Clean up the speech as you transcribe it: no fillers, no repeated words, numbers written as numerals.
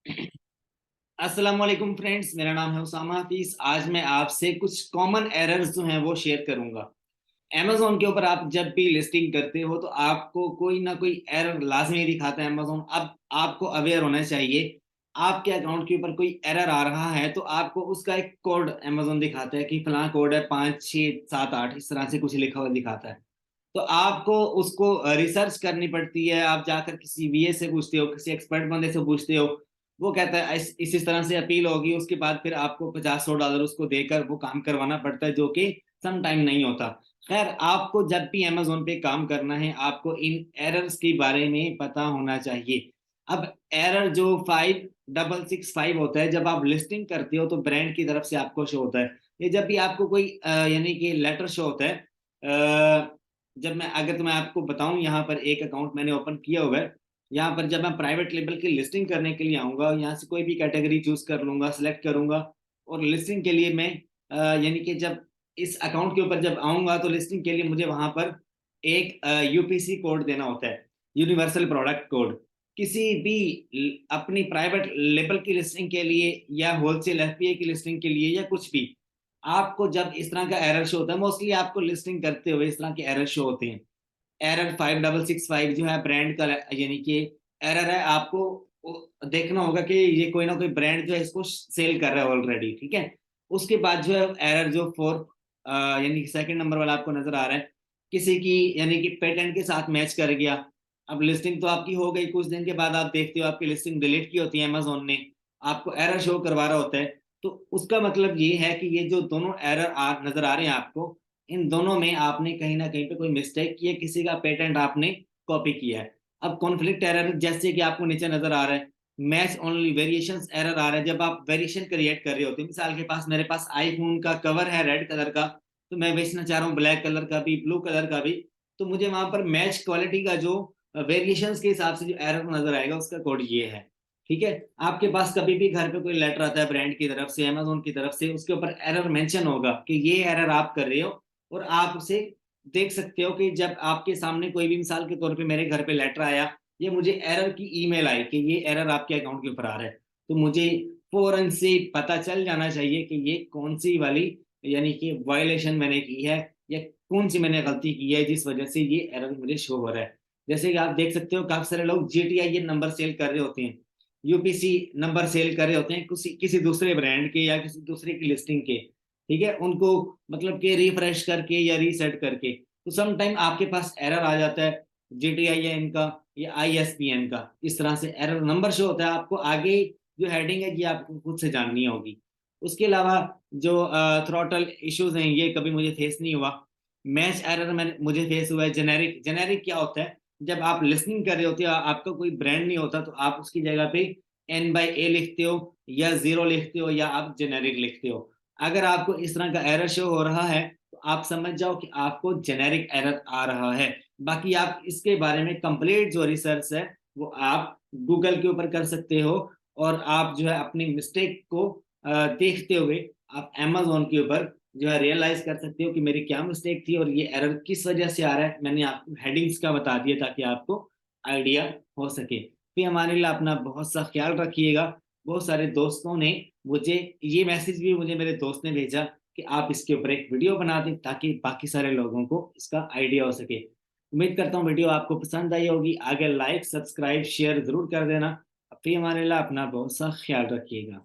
अस्सलाम वालेकुम फ्रेंड्स, मेरा नाम है उसामा हफीज। आज मैं आपसे कुछ कॉमन एरर्स जो हैं वो शेयर करूंगा। अमेजोन के ऊपर आप जब भी लिस्टिंग करते हो तो आपको कोई ना कोई एरर लाजमी दिखाता है अमेजोन। अब आपको अवेयर होना चाहिए, आपके अकाउंट के ऊपर कोई एरर आ रहा है तो आपको उसका एक कोड अमेजोन दिखाता है कि फलां कोड है 5 6 7 8, इस तरह से कुछ लिखा हुआ दिखाता है। तो आपको उसको रिसर्च करनी पड़ती है। आप जाकर किसी वीए से पूछते हो, किसी एक्सपर्ट बंदे से पूछते हो, वो कहता है इसी तरह से अपील होगी। उसके बाद फिर आपको 50 100 डॉलर उसको देकर वो काम करवाना पड़ता है, जो कि सम टाइम नहीं होता। खैर, आपको जब भी अमेजोन पे काम करना है आपको इन एरर्स के बारे में पता होना चाहिए। अब एरर जो 5665 होता है, जब आप लिस्टिंग करते हो तो ब्रांड की तरफ से आपको शो होता है। ये जब भी आपको कोई यानी कि लेटर शो होता है, जब मैं अगर तो मैं आपको बताऊं, यहाँ पर एक अकाउंट मैंने ओपन किया हुआ है। यहाँ पर जब मैं प्राइवेट लेबल की लिस्टिंग करने के लिए आऊंगा, यहाँ से कोई भी कैटेगरी चूज कर लूंगा, सिलेक्ट करूंगा और लिस्टिंग के लिए मैं यानी कि जब इस अकाउंट के ऊपर जब आऊंगा तो लिस्टिंग के लिए मुझे वहां पर एक यूपीसी कोड देना होता है, यूनिवर्सल प्रोडक्ट कोड। किसी भी अपनी प्राइवेट लेबल की लिस्टिंग के लिए या होलसेल एफपीए की लिस्टिंग के लिए या कुछ भी, आपको जब इस तरह का एरर शो होता है, मोस्टली आपको लिस्टिंग करते हुए इस तरह के एरर शो होते हैं। एरर 5665 जो है ब्रांड का, यानी कि एरर है। आपको देखना होगा कि ये कोई ना कोई ब्रांड जो है इसको सेल कर रहा है ऑलरेडी, ठीक है। उसके बाद जो है एरर जो फोर्थ यानी कि सेकंड नंबर वाला आपको नजर आ रहा है, किसी की यानी कि पेटेंट के साथ मैच कर गया। अब लिस्टिंग तो आपकी हो गई, कुछ दिन के बाद आप देखते हो आपकी लिस्टिंग डिलीट की होती है अमेजोन ने, आपको एरर शो करवा रहा होता है। तो उसका मतलब ये है कि ये जो दोनों एरर नजर आ रहे हैं आपको, इन दोनों में आपने कहीं ना कहीं पे कोई मिस्टेक की है, किसी का पेटेंट आपने कॉपी किया है। अब कॉन्फ्लिक्ट एरर जैसे कि आपको नीचे नजर आ रहा है, मैच ओनली वेरिएशंस एरर आ रहा है। जब आप वेरिएशन क्रिएट कर रहे होते हैं, मिसाल के पास मेरे पास आईफोन का कवर है रेड कलर का, तो मैं बेचना चाह रहा हूँ ब्लैक कलर का भी, ब्लू कलर का भी। तो मुझे वहां पर मैच क्वालिटी का जो वेरिएशंस के हिसाब से जो एरर नजर आएगा उसका कोड ये है, ठीक है। आपके पास कभी भी घर पे कोई लेटर आता है ब्रांड की तरफ से, अमेजोन की तरफ से, उसके ऊपर एरर मेंशन होगा कि ये एरर आप कर रहे हो। और आप उसे देख सकते हो कि जब आपके सामने कोई भी, मिसाल के तौर पे मेरे घर पे लेटर आया, ये मुझे एरर की ईमेल आई कि ये एरर आपके अकाउंट के ऊपर आ रहा है, तो मुझे फौरन से पता चल जाना चाहिए कि ये कौन सी वाली यानी कि वायलेशन मैंने की है, या कौन सी मैंने गलती की है जिस वजह से ये एरर मुझे शो हो रहा है। जैसे कि आप देख सकते हो काफी सारे लोग जीटीआई ये नंबर सेल कर रहे होते हैं, यूपीसी नंबर सेल कर रहे होते हैं किसी किसी दूसरे ब्रांड के या किसी दूसरे की लिस्टिंग के, ठीक है। उनको मतलब कि रिफ्रेश करके या रीसेट करके, तो सम टाइम आपके पास एरर आ जाता है जीटीआई या इनका या आईएसपीएन का। इस तरह से एरर नंबर शो होता है। आपको आगे जो हेडिंग है ये आपको खुद से जाननी होगी। उसके अलावा जो थ्रॉटल इश्यूज हैं ये कभी मुझे फेस नहीं हुआ। मैच एरर मैंने मुझे फेस हुआ है। जेनेरिक, जेनेरिक क्या होता है, जब आप लिसनिंग कर रहे होते हो, आपका कोई ब्रांड नहीं होता, तो आप उसकी जगह पे N/A लिखते हो या 0 लिखते हो या आप जेनेरिक लिखते हो। अगर आपको इस तरह का एरर शो हो रहा है तो आप समझ जाओ कि आपको जेनेरिक एरर आ रहा है। बाकी आप इसके बारे में कंप्लीट जो रिसर्च है वो आप गूगल के ऊपर कर सकते हो, और आप जो है अपनी मिस्टेक को देखते हुए आप अमेजोन के ऊपर जो है रियलाइज कर सकते हो कि मेरी क्या मिस्टेक थी और ये एरर किस वजह से आ रहा है। मैंने आपको हेडिंग्स का बता दिया ताकि आपको आइडिया हो सके। फिर हमारे लिए अपना बहुत सा ख्याल रखिएगा। बहुत सारे दोस्तों ने मुझे ये मैसेज भी मुझे मेरे दोस्त ने भेजा कि आप इसके ऊपर एक वीडियो बना दें ताकि बाकी सारे लोगों को इसका आइडिया हो सके। उम्मीद करता हूँ वीडियो आपको पसंद आई होगी। आगे लाइक सब्सक्राइब शेयर जरूर कर देना। फिर हमारे लिए अपना बहुत सा ख्याल रखिएगा।